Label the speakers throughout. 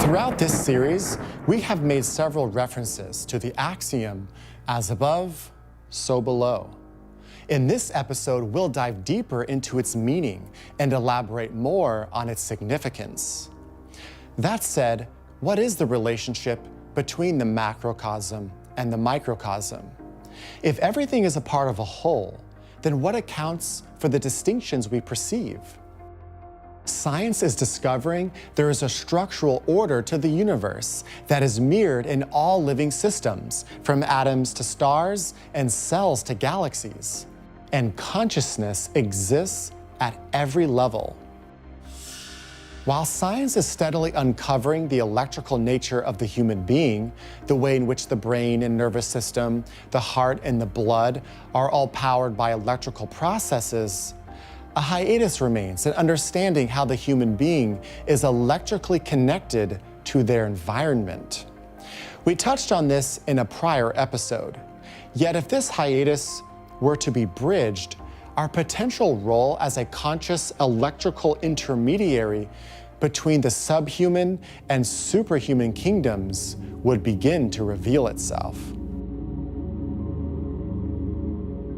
Speaker 1: Throughout this series, we have made several references to the axiom, as above, so below. In this episode, we'll dive deeper into its meaning and elaborate more on its significance. That said, what is the relationship between the macrocosm and the microcosm? If everything is a part of a whole, then what accounts for the distinctions we perceive? Science is discovering there is a structural order to the universe that is mirrored in all living systems, from atoms to stars and cells to galaxies. And consciousness exists at every level. While science is steadily uncovering the electrical nature of the human being, the way in which the brain and nervous system, the heart and the blood are all powered by electrical processes, a hiatus remains in understanding how the human being is electrically connected to their environment. We touched on this in a prior episode. Yet if this hiatus were to be bridged, our potential role as a conscious electrical intermediary between the subhuman and superhuman kingdoms would begin to reveal itself.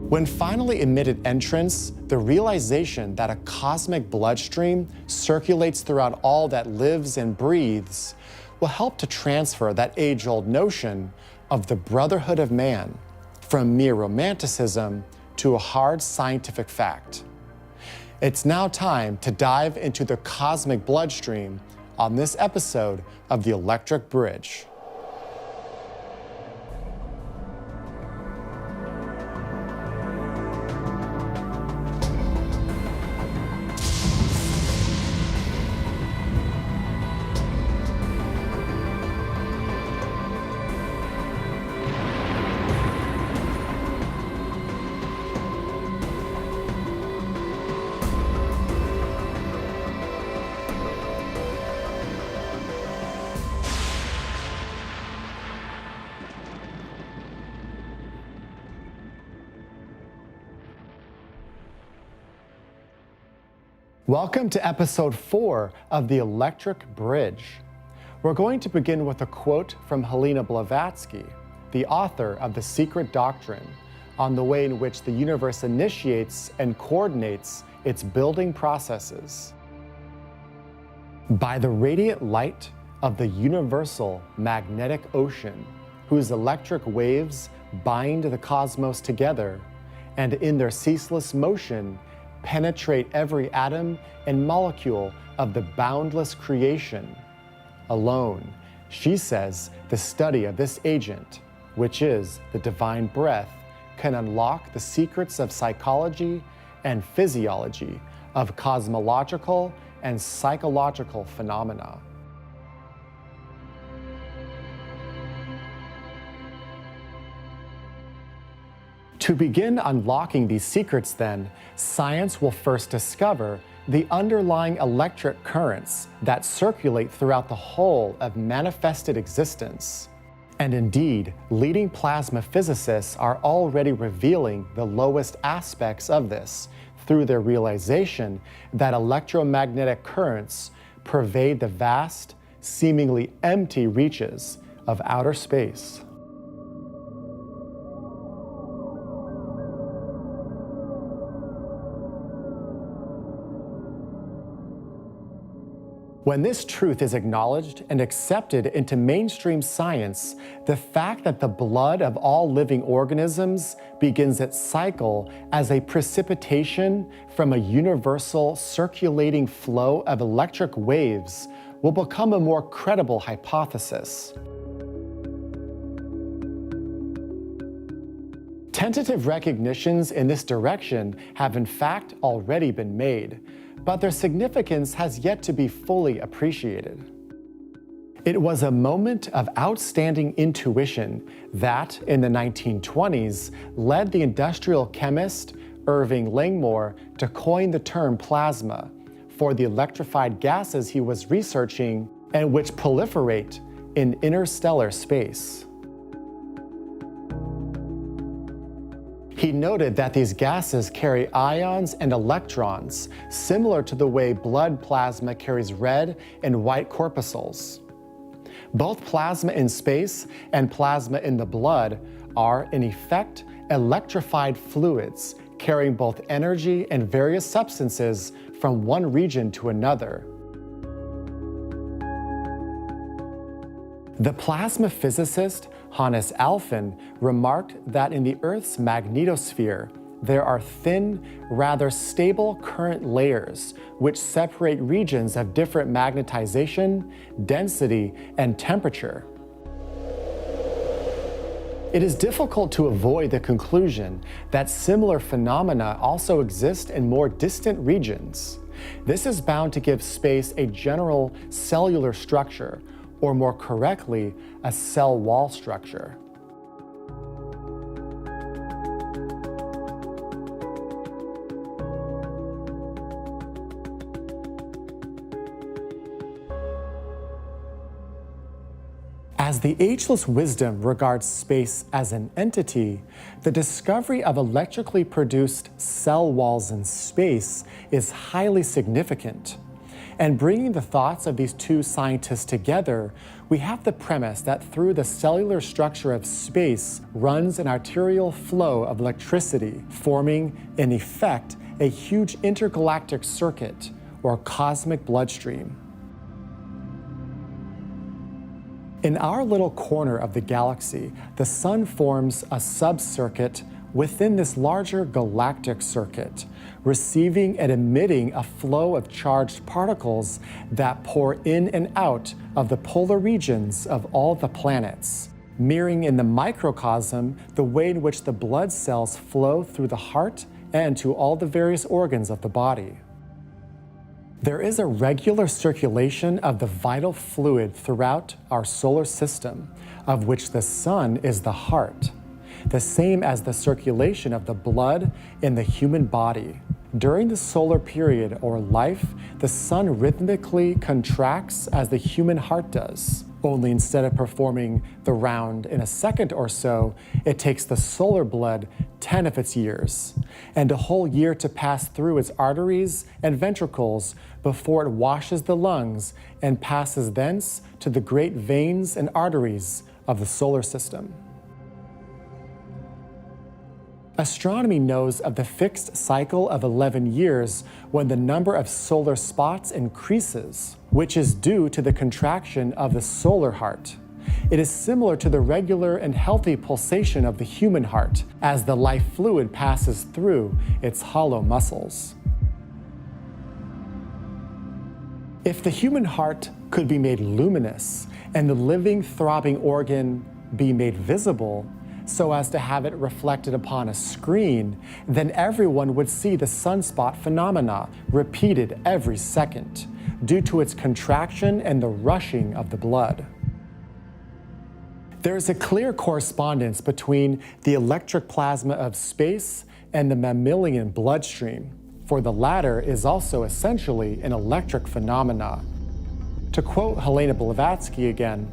Speaker 1: When finally admitted entrance, the realization that a cosmic bloodstream circulates throughout all that lives and breathes will help to transfer that age-old notion of the brotherhood of man from mere romanticism to a hard scientific fact. It's now time to dive into the cosmic bloodstream on this episode of The Electric Bridge. Welcome to episode 4 of The Electric Bridge. We're going to begin with a quote from Helena Blavatsky, the author of The Secret Doctrine, on the way in which the universe initiates and coordinates its building processes. By the radiant light of the universal magnetic ocean, whose electric waves bind the cosmos together, and in their ceaseless motion penetrate every atom and molecule of the boundless creation. Alone, she says, the study of this agent, which is the divine breath, can unlock the secrets of psychology and physiology of cosmological and psychological phenomena. To begin unlocking these secrets, then, science will first discover the underlying electric currents that circulate throughout the whole of manifested existence. And indeed, leading plasma physicists are already revealing the lowest aspects of this through their realization that electromagnetic currents pervade the vast, seemingly empty reaches of outer space. When this truth is acknowledged and accepted into mainstream science, the fact that the blood of all living organisms begins its cycle as a precipitation from a universal circulating flow of electric waves will become a more credible hypothesis. Tentative recognitions in this direction have in fact already been made, but their significance has yet to be fully appreciated. It was a moment of outstanding intuition that, in the 1920s, led the industrial chemist Irving Langmuir to coin the term plasma for the electrified gases he was researching and which proliferate in interstellar space. He noted that these gases carry ions and electrons, similar to the way blood plasma carries red and white corpuscles. Both plasma in space and plasma in the blood are, in effect, electrified fluids carrying both energy and various substances from one region to another. The plasma physicist Hannes Alfvén remarked that in the Earth's magnetosphere, there are thin, rather stable current layers which separate regions of different magnetization, density, and temperature. It is difficult to avoid the conclusion that similar phenomena also exist in more distant regions. This is bound to give space a general cellular structure, or more correctly, a cell wall structure. As the ageless wisdom regards space as an entity, the discovery of electrically produced cell walls in space is highly significant. And bringing the thoughts of these two scientists together, we have the premise that through the cellular structure of space runs an arterial flow of electricity, forming, in effect, a huge intergalactic circuit, or cosmic bloodstream. In our little corner of the galaxy, the Sun forms a sub-circuit within this larger galactic circuit, receiving and emitting a flow of charged particles that pour in and out of the polar regions of all the planets, mirroring in the microcosm the way in which the blood cells flow through the heart and to all the various organs of the body. There is a regular circulation of the vital fluid throughout our solar system, of which the Sun is the heart, the same as the circulation of the blood in the human body. During the solar period or life, the Sun rhythmically contracts as the human heart does. Only instead of performing the round in a second or so, it takes the solar blood 10 of its years, and a whole year to pass through its arteries and ventricles before it washes the lungs and passes thence to the great veins and arteries of the solar system. Astronomy knows of the fixed cycle of 11 years when the number of solar spots increases, which is due to the contraction of the solar heart. It is similar to the regular and healthy pulsation of the human heart as the life fluid passes through its hollow muscles. If the human heart could be made luminous and the living, throbbing organ be made visible, so as to have it reflected upon a screen, then everyone would see the sunspot phenomena repeated every second, due to its contraction and the rushing of the blood. There is a clear correspondence between the electric plasma of space and the mammalian bloodstream, for the latter is also essentially an electric phenomena. To quote Helena Blavatsky again,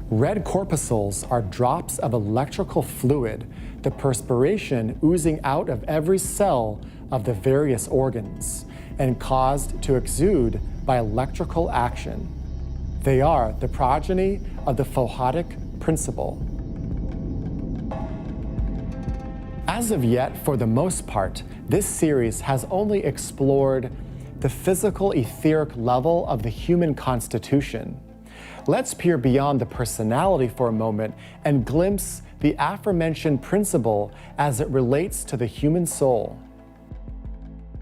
Speaker 1: "Red corpuscles are drops of electrical fluid, the perspiration oozing out of every cell of the various organs, and caused to exude by electrical action. They are the progeny of the photic principle." As of yet, for the most part, this series has only explored the physical etheric level of the human constitution. Let's peer beyond the personality for a moment and glimpse the aforementioned principle as it relates to the human soul.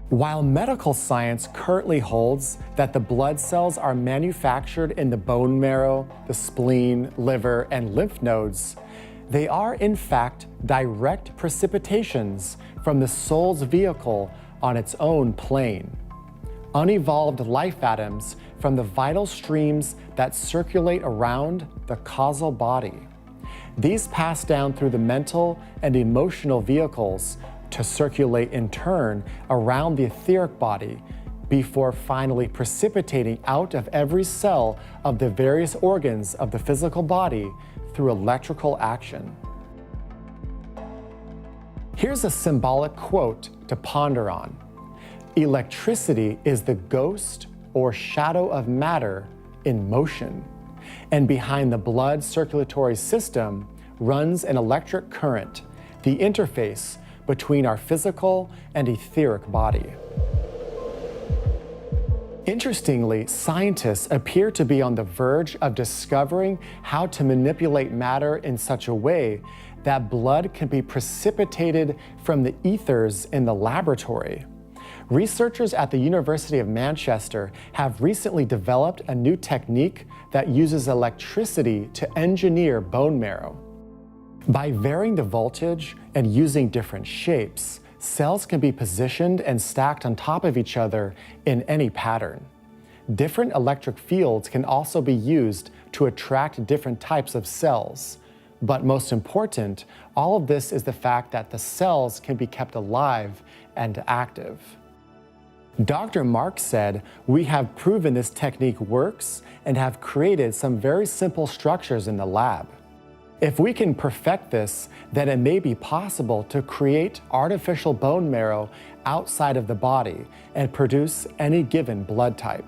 Speaker 1: While medical science currently holds that the blood cells are manufactured in the bone marrow, the spleen, liver, and lymph nodes, they are in fact direct precipitations from the soul's vehicle on its own plane. Unevolved life atoms from the vital streams that circulate around the causal body. These pass down through the mental and emotional vehicles to circulate in turn around the etheric body before finally precipitating out of every cell of the various organs of the physical body through electrical action. Here's a symbolic quote to ponder on. "Electricity is the ghost or shadow of matter in motion. and behind the blood circulatory system runs an electric current, the interface between our physical and etheric body. Interestingly, scientists appear to be on the verge of discovering how to manipulate matter in such a way that blood can be precipitated from the ethers in the laboratory. Researchers at the University of Manchester have recently developed a new technique that uses electricity to engineer bone marrow. By varying the voltage and using different shapes, cells can be positioned and stacked on top of each other in any pattern. Different electric fields can also be used to attract different types of cells. But most important, all of this is the fact that the cells can be kept alive and active. Dr. Mark said, "We have proven this technique works and have created some very simple structures in the lab. If we can perfect this, then it may be possible to create artificial bone marrow outside of the body and produce any given blood type."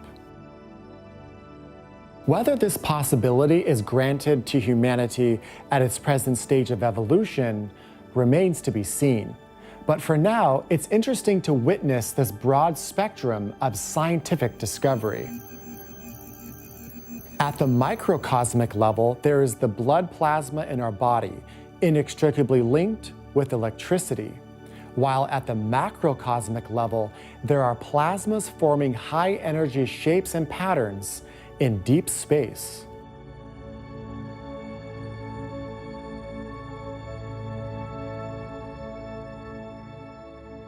Speaker 1: Whether this possibility is granted to humanity at its present stage of evolution remains to be seen. But for now, it's interesting to witness this broad spectrum of scientific discovery. At the microcosmic level, there is the blood plasma in our body, inextricably linked with electricity. While at the macrocosmic level, there are plasmas forming high-energy shapes and patterns in deep space.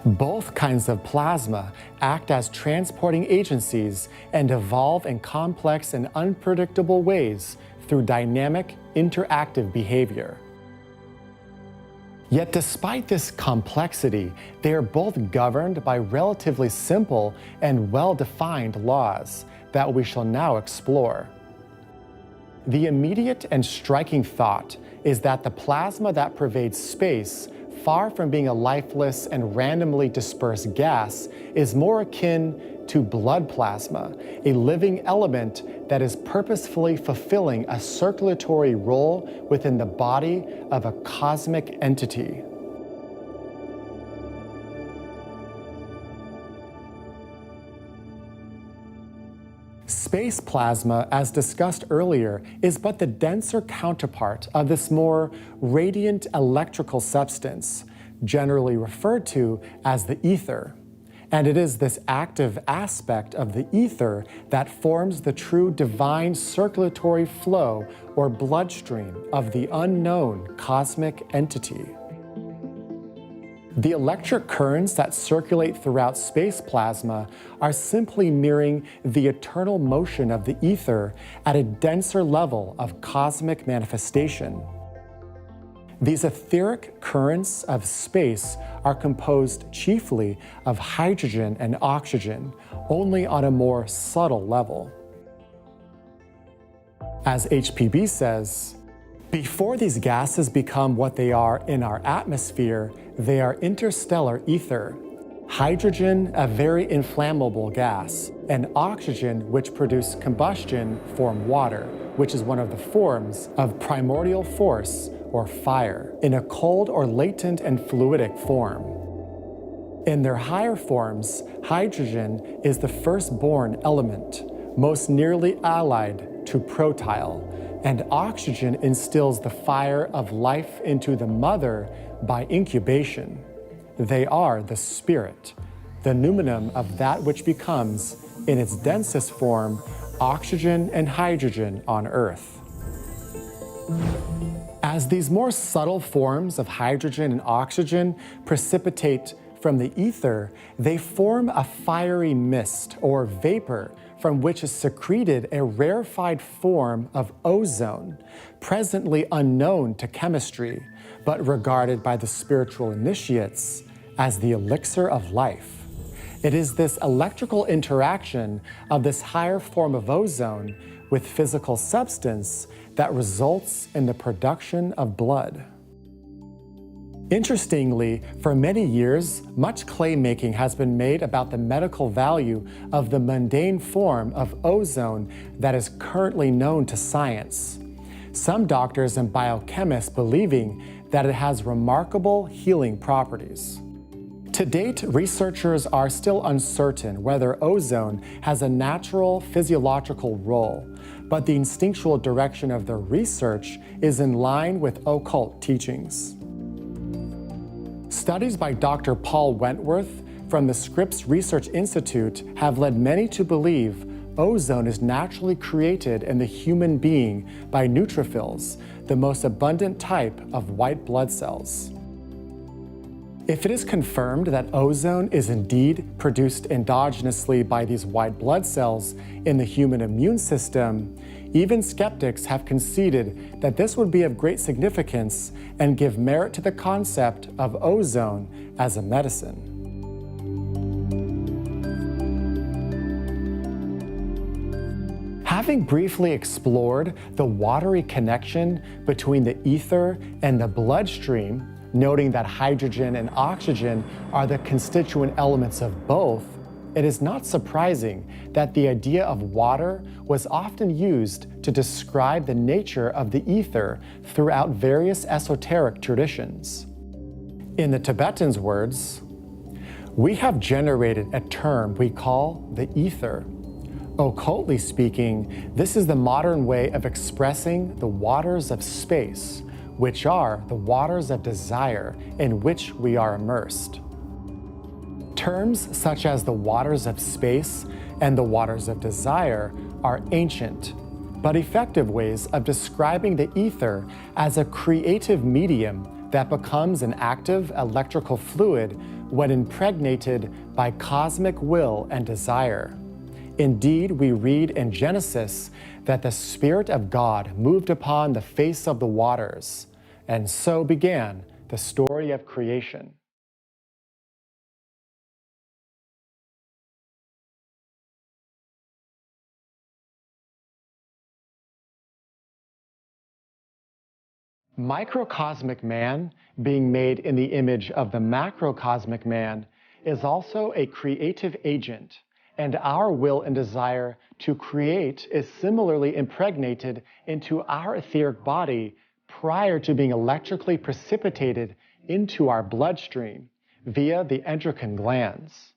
Speaker 1: Both kinds of plasma act as transporting agencies and evolve in complex and unpredictable ways through dynamic, interactive behavior. Yet despite this complexity, they are both governed by relatively simple and well-defined laws that we shall now explore. The immediate and striking thought is that the plasma that pervades space, far from being a lifeless and randomly dispersed gas, is more akin to blood plasma, a living element that is purposefully fulfilling a circulatory role within the body of a cosmic entity. Space plasma, as discussed earlier, is but the denser counterpart of this more radiant electrical substance, generally referred to as the ether. And it is this active aspect of the ether that forms the true divine circulatory flow or bloodstream of the unknown cosmic entity. The electric currents that circulate throughout space plasma are simply mirroring the eternal motion of the ether at a denser level of cosmic manifestation. These etheric currents of space are composed chiefly of hydrogen and oxygen, only on a more subtle level. As HPB says, before these gases become what they are in our atmosphere, they are interstellar ether. Hydrogen, a very inflammable gas, and oxygen, which produce combustion, form water, which is one of the forms of primordial force or fire, in a cold or latent and fluidic form. In their higher forms, hydrogen is the firstborn element, most nearly allied to protyle, and oxygen instills the fire of life into the mother by incubation. They are the spirit, the noumenum of that which becomes, in its densest form, oxygen and hydrogen on Earth. As these more subtle forms of hydrogen and oxygen precipitate from the ether, they form a fiery mist or vapor from which is secreted a rarefied form of ozone, presently unknown to chemistry, but regarded by the spiritual initiates as the elixir of life. It is this electrical interaction of this higher form of ozone with physical substance that results in the production of blood. Interestingly, for many years, much claim making has been made about the medical value of the mundane form of ozone that is currently known to science. Some doctors and biochemists believing that it has remarkable healing properties. To date, researchers are still uncertain whether ozone has a natural physiological role, but the instinctual direction of their research is in line with occult teachings. Studies by Dr. Paul Wentworth from the Scripps Research Institute have led many to believe ozone is naturally created in the human being by neutrophils, the most abundant type of white blood cells. If it is confirmed that ozone is indeed produced endogenously by these white blood cells in the human immune system, even skeptics have conceded that this would be of great significance and give merit to the concept of ozone as a medicine. Having briefly explored the watery connection between the ether and the bloodstream, noting that hydrogen and oxygen are the constituent elements of both, it is not surprising that the idea of water was often used to describe the nature of the ether throughout various esoteric traditions. In the Tibetans' words, "We have generated a term we call the ether. Occultly speaking, this is the modern way of expressing the waters of space, which are the waters of desire in which we are immersed." Terms such as the waters of space and the waters of desire are ancient, but effective ways of describing the ether as a creative medium that becomes an active electrical fluid when impregnated by cosmic will and desire. Indeed, we read in Genesis that the Spirit of God moved upon the face of the waters, and so began the story of creation. Microcosmic man, being made in the image of the macrocosmic man, is also a creative agent, and our will and desire to create is similarly impregnated into our etheric body prior to being electrically precipitated into our bloodstream via the endocrine glands.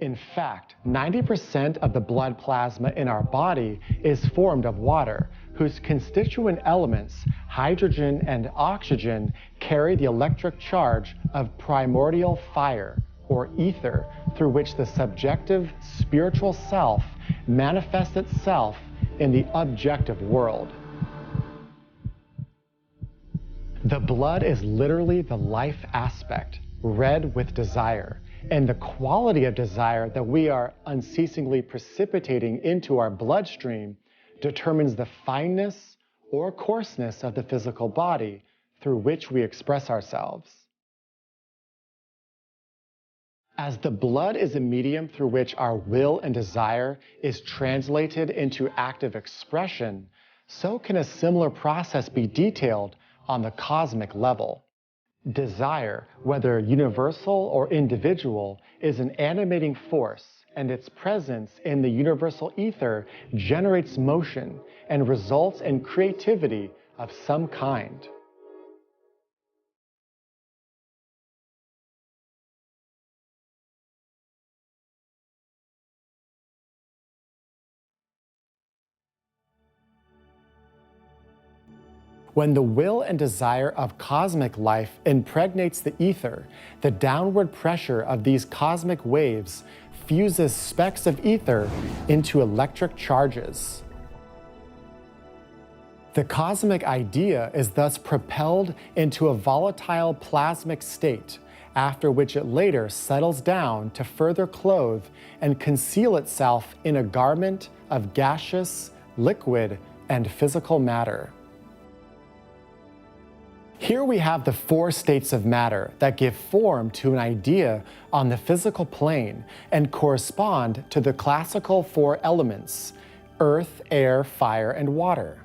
Speaker 1: In fact, 90% of the blood plasma in our body is formed of water, whose constituent elements, hydrogen and oxygen, carry the electric charge of primordial fire, or ether, through which the subjective spiritual self manifests itself in the objective world. The blood is literally the life aspect, red with desire, and the quality of desire that we are unceasingly precipitating into our bloodstream determines the fineness or coarseness of the physical body through which we express ourselves. As the blood is a medium through which our will and desire is translated into active expression, so can a similar process be detailed on the cosmic level. Desire, whether universal or individual, is an animating force, and its presence in the universal ether generates motion and results in creativity of some kind. When the will and desire of cosmic life impregnates the ether, the downward pressure of these cosmic waves fuses specks of ether into electric charges. The cosmic idea is thus propelled into a volatile plasmic state, after which it later settles down to further clothe and conceal itself in a garment of gaseous, liquid, and physical matter. Here we have the four states of matter that give form to an idea on the physical plane and correspond to the classical four elements: earth, air, fire, and water.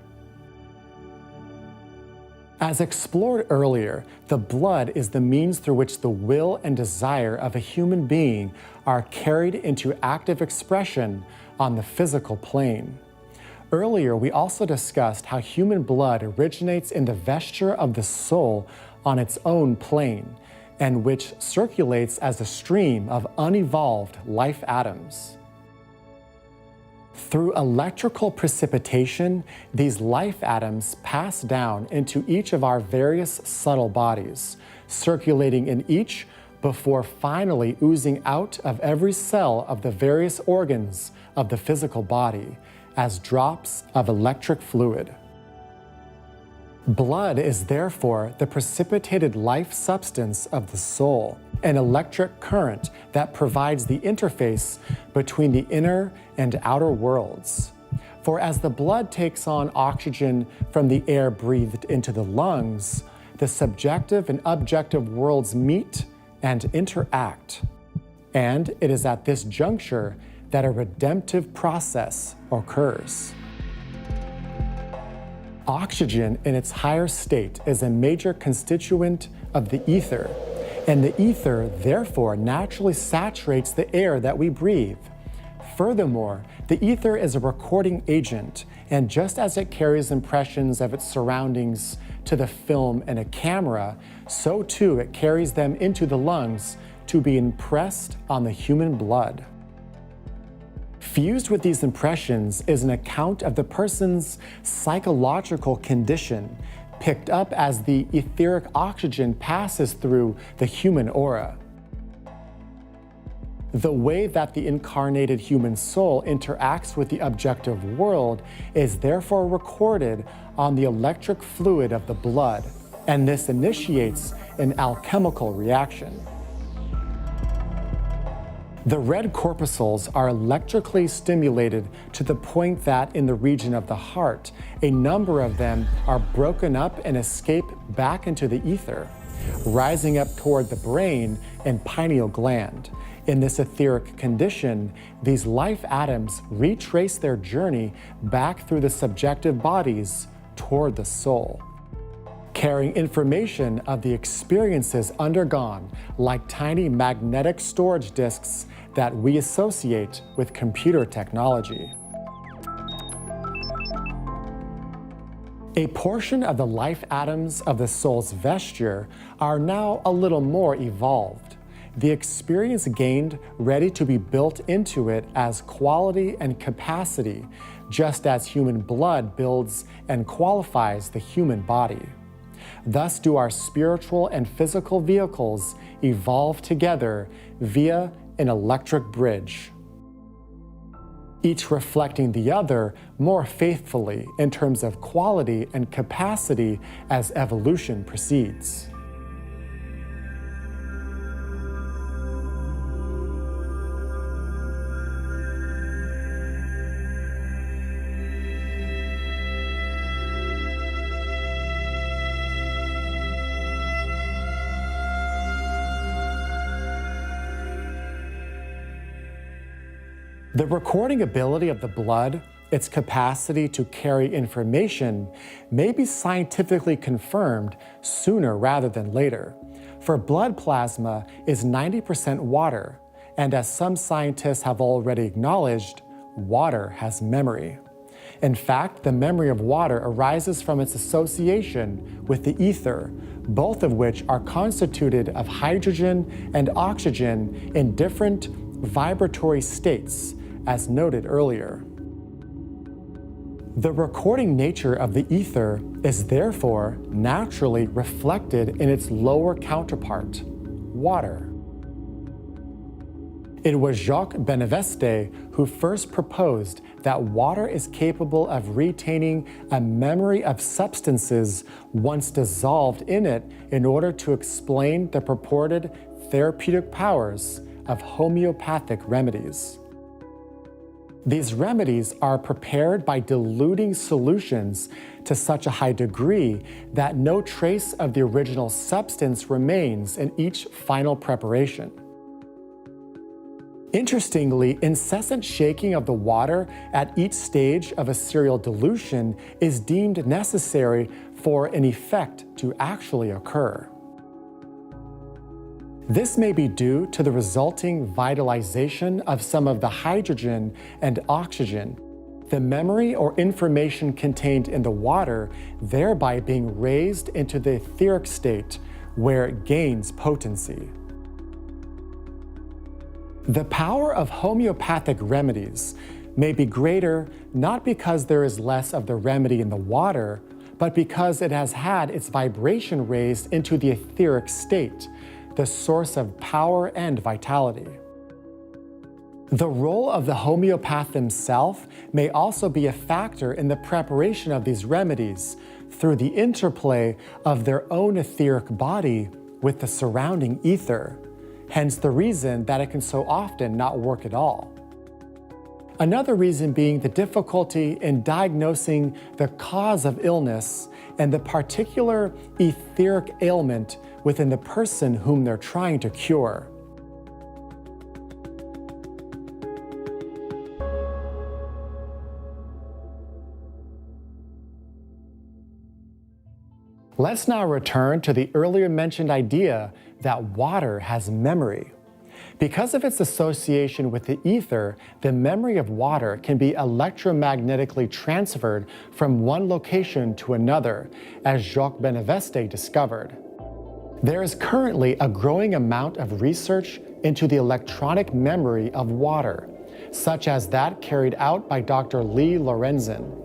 Speaker 1: As explored earlier, the blood is the means through which the will and desire of a human being are carried into active expression on the physical plane. Earlier, we also discussed how human blood originates in the vesture of the soul on its own plane, and which circulates as a stream of unevolved life atoms. Through electrical precipitation, these life atoms pass down into each of our various subtle bodies, circulating in each before finally oozing out of every cell of the various organs of the physical body as drops of electric fluid. Blood is therefore the precipitated life substance of the soul, an electric current that provides the interface between the inner and outer worlds. For as the blood takes on oxygen from the air breathed into the lungs, the subjective and objective worlds meet and interact. And it is at this juncture that a redemptive process occurs. Oxygen in its higher state is a major constituent of the ether, and the ether therefore naturally saturates the air that we breathe. Furthermore, the ether is a recording agent, and just as it carries impressions of its surroundings to the film in a camera, so too it carries them into the lungs to be impressed on the human blood. Fused with these impressions is an account of the person's psychological condition, picked up as the etheric oxygen passes through the human aura. The way that the incarnated human soul interacts with the objective world is therefore recorded on the electric fluid of the blood, and this initiates an alchemical reaction. The red corpuscles are electrically stimulated to the point that in the region of the heart, a number of them are broken up and escape back into the ether, rising up toward the brain and pineal gland. In this etheric condition, these life atoms retrace their journey back through the subjective bodies toward the soul, carrying information of the experiences undergone like tiny magnetic storage disks that we associate with computer technology. A portion of the life atoms of the soul's vesture are now a little more evolved, the experience gained ready to be built into it as quality and capacity, just as human blood builds and qualifies the human body. Thus do our spiritual and physical vehicles evolve together via an electric bridge, each reflecting the other more faithfully in terms of quality and capacity as evolution proceeds. The recording ability of the blood, its capacity to carry information, may be scientifically confirmed sooner rather than later. For blood plasma is 90% water, and as some scientists have already acknowledged, water has memory. In fact, the memory of water arises from its association with the ether, both of which are constituted of hydrogen and oxygen in different vibratory states, as noted earlier. The recording nature of the ether is therefore naturally reflected in its lower counterpart, water. It was Jacques Benveniste who first proposed that water is capable of retaining a memory of substances once dissolved in it in order to explain the purported therapeutic powers of homeopathic remedies. These remedies are prepared by diluting solutions to such a high degree that no trace of the original substance remains in each final preparation. Interestingly, incessant shaking of the water at each stage of a serial dilution is deemed necessary for an effect to actually occur. This may be due to the resulting vitalization of some of the hydrogen and oxygen, the memory or information contained in the water thereby being raised into the etheric state where it gains potency. The power of homeopathic remedies may be greater not because there is less of the remedy in the water, but because it has had its vibration raised into the etheric state, the source of power and vitality. The role of the homeopath himself may also be a factor in the preparation of these remedies through the interplay of their own etheric body with the surrounding ether, hence the reason that it can so often not work at all. Another reason being the difficulty in diagnosing the cause of illness and the particular etheric ailment within the person whom they're trying to cure. Let's now return to the earlier mentioned idea that water has memory. Because of its association with the ether, the memory of water can be electromagnetically transferred from one location to another, as Jacques Benaveste discovered. There is currently a growing amount of research into the electronic memory of water, such as that carried out by Dr. Lee Lorenzen.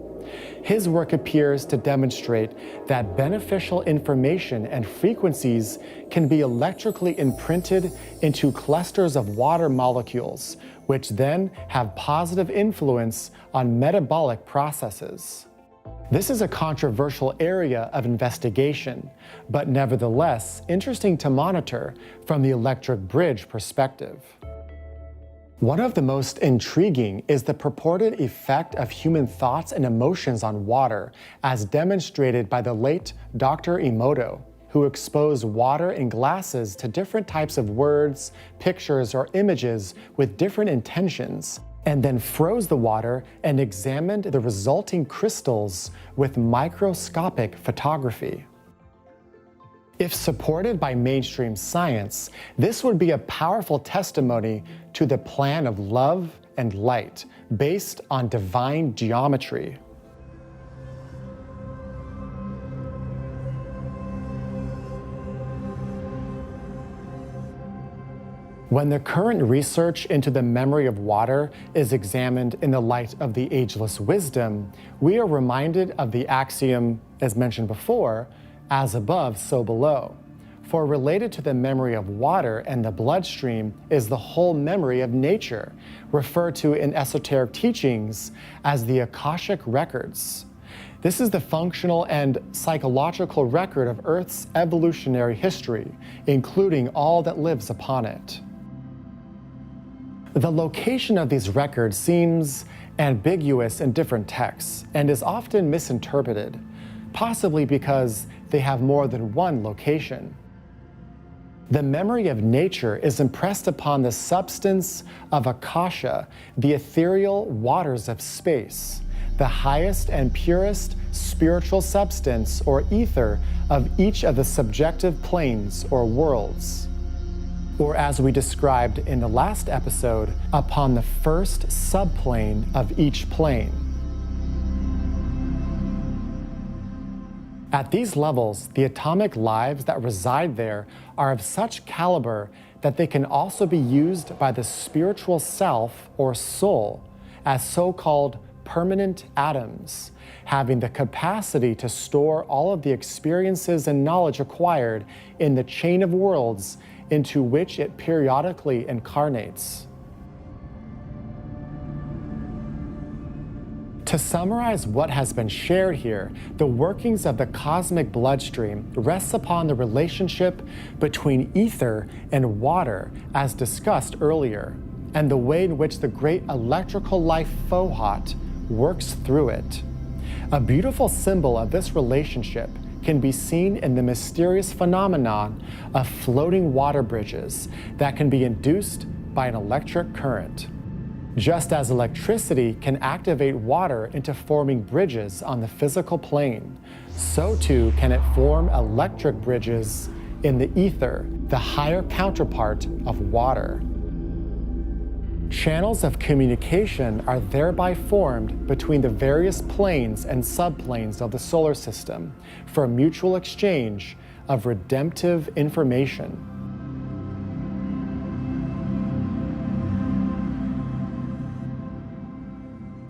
Speaker 1: His work appears to demonstrate that beneficial information and frequencies can be electrically imprinted into clusters of water molecules, which then have positive influence on metabolic processes. This is a controversial area of investigation, but nevertheless interesting to monitor from the electric bridge perspective. One of the most intriguing is the purported effect of human thoughts and emotions on water, as demonstrated by the late Dr. Emoto, who exposed water in glasses to different types of words, pictures, or images with different intentions, and then froze the water and examined the resulting crystals with microscopic photography. If supported by mainstream science, this would be a powerful testimony to the plan of love and light based on divine geometry. When the current research into the memory of water is examined in the light of the ageless wisdom, we are reminded of the axiom, as mentioned before, as above, so below. For related to the memory of water and the bloodstream is the whole memory of nature, referred to in esoteric teachings as the Akashic records. This is the functional and psychological record of Earth's evolutionary history, including all that lives upon it. The location of these records seems ambiguous in different texts and is often misinterpreted, possibly because they have more than one location. The memory of nature is impressed upon the substance of Akasha, the ethereal waters of space, the highest and purest spiritual substance or ether of each of the subjective planes or worlds. Or as we described in the last episode, upon the first subplane of each plane. At these levels, the atomic lives that reside there are of such caliber that they can also be used by the spiritual self or soul as so-called permanent atoms, having the capacity to store all of the experiences and knowledge acquired in the chain of worlds into which it periodically incarnates. To summarize what has been shared here, the workings of the cosmic bloodstream rests upon the relationship between ether and water, as discussed earlier, and the way in which the great electrical life Fohat works through it. A beautiful symbol of this relationship can be seen in the mysterious phenomenon of floating water bridges that can be induced by an electric current. Just as electricity can activate water into forming bridges on the physical plane, so too can it form electric bridges in the ether, the higher counterpart of water. Channels of communication are thereby formed between the various planes and subplanes of the solar system for mutual exchange of redemptive information.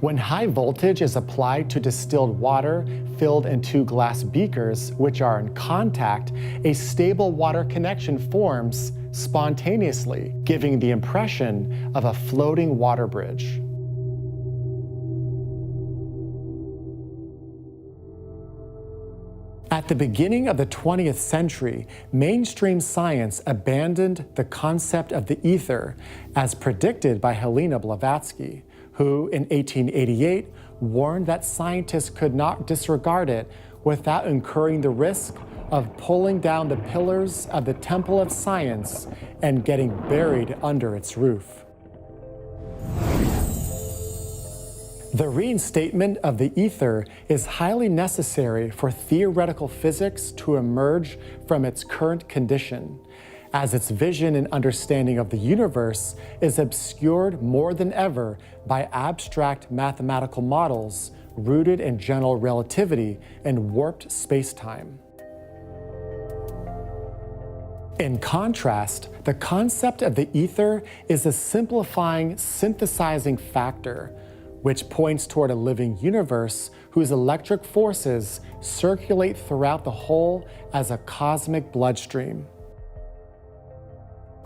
Speaker 1: When high voltage is applied to distilled water filled in 2 glass beakers, which are in contact, a stable water connection forms spontaneously, giving the impression of a floating water bridge. At the beginning of the 20th century, mainstream science abandoned the concept of the ether as predicted by Helena Blavatsky, who in 1888 warned that scientists could not disregard it without incurring the risk of pulling down the pillars of the Temple of Science and getting buried under its roof. The reinstatement of the ether is highly necessary for theoretical physics to emerge from its current condition, as its vision and understanding of the universe is obscured more than ever by abstract mathematical models rooted in general relativity and warped space-time. In contrast, the concept of the ether is a simplifying, synthesizing factor, which points toward a living universe whose electric forces circulate throughout the whole as a cosmic bloodstream.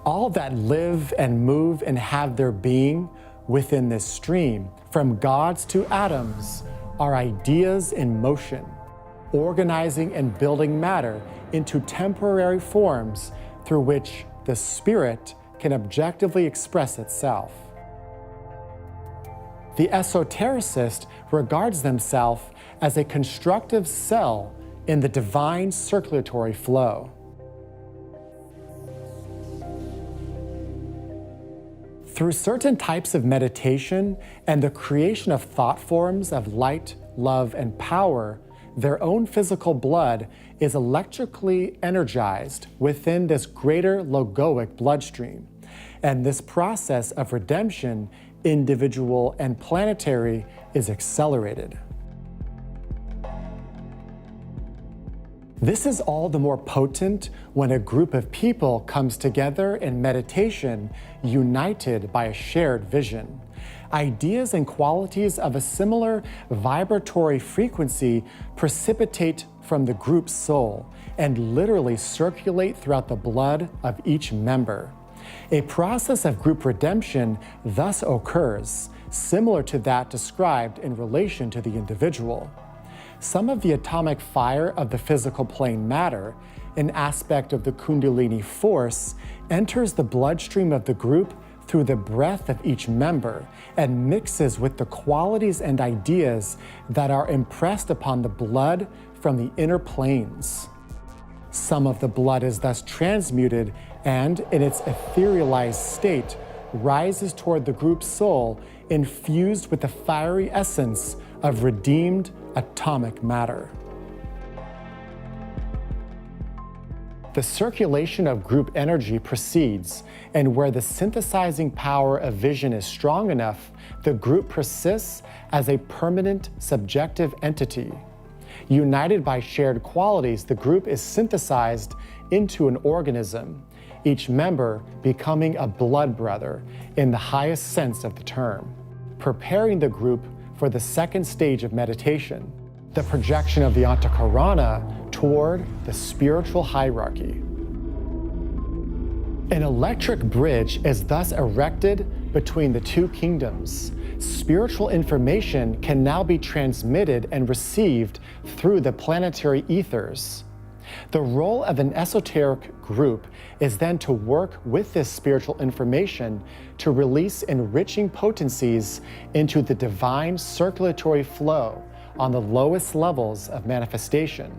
Speaker 1: All that live and move and have their being within this stream, from gods to atoms, are ideas in motion, organizing and building matter into temporary forms through which the spirit can objectively express itself. The esotericist regards themselves as a constructive cell in the divine circulatory flow. Through certain types of meditation and the creation of thought forms of light, love, and power, their own physical blood is electrically energized within this greater logoic bloodstream. And this process of redemption, individual and planetary, is accelerated. This is all the more potent when a group of people comes together in meditation, united by a shared vision. Ideas and qualities of a similar vibratory frequency precipitate from the group's soul and literally circulate throughout the blood of each member. A process of group redemption thus occurs, similar to that described in relation to the individual. Some of the atomic fire of the physical plane matter, an aspect of the Kundalini force, enters the bloodstream of the group through the breath of each member and mixes with the qualities and ideas that are impressed upon the blood from the inner planes. Some of the blood is thus transmuted and, in its etherealized state, rises toward the group's soul, infused with the fiery essence of redeemed atomic matter. The circulation of group energy proceeds, and where the synthesizing power of vision is strong enough, the group persists as a permanent subjective entity. United by shared qualities, the group is synthesized into an organism, each member becoming a blood brother in the highest sense of the term, preparing the group for the second stage of meditation, the projection of the Antakarana toward the spiritual hierarchy. An electric bridge is thus erected between the two kingdoms. Spiritual information can now be transmitted and received through the planetary ethers. The role of an esoteric group is then to work with this spiritual information to release enriching potencies into the divine circulatory flow on the lowest levels of manifestation.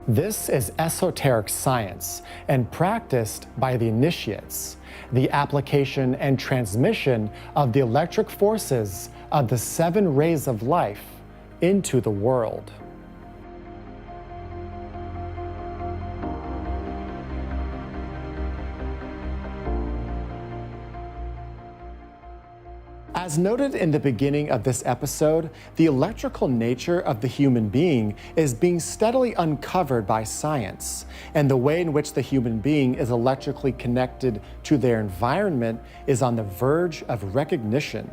Speaker 1: This is esoteric science and practiced by the initiates, the application and transmission of the electric forces of the 7 rays of life into the world. As noted in the beginning of this episode, the electrical nature of the human being is being steadily uncovered by science, and the way in which the human being is electrically connected to their environment is on the verge of recognition.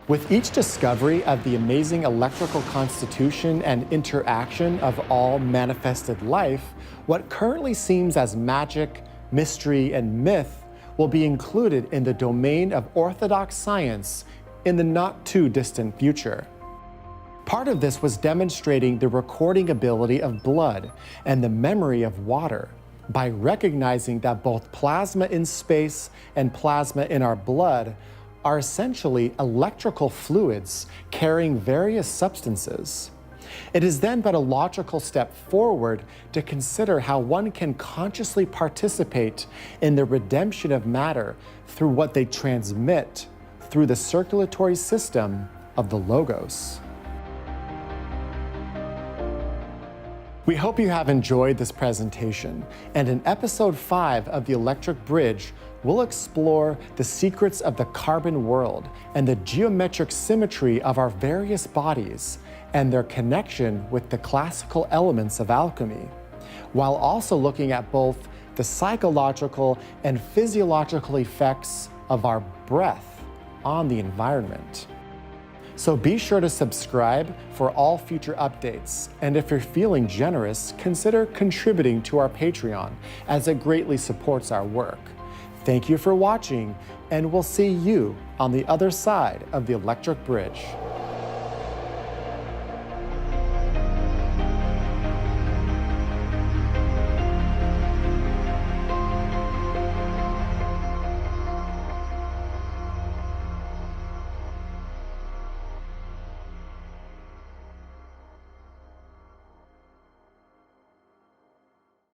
Speaker 1: With each discovery of the amazing electrical constitution and interaction of all manifested life, what currently seems as magic, mystery, and myth will be included in the domain of orthodox science in the not-too-distant future. Part of this was demonstrating the recording ability of blood and the memory of water by recognizing that both plasma in space and plasma in our blood are essentially electrical fluids carrying various substances. It is then but a logical step forward to consider how one can consciously participate in the redemption of matter through what they transmit through the circulatory system of the Logos. We hope you have enjoyed this presentation, and in episode 5 of The Electric Bridge, we'll explore the secrets of the carbon world and the geometric symmetry of our various bodies and their connection with the classical elements of alchemy, while also looking at both the psychological and physiological effects of our breath on the environment. So be sure to subscribe for all future updates, and if you're feeling generous, consider contributing to our Patreon, as it greatly supports our work. Thank you for watching, and we'll see you on the other side of the Electric Bridge.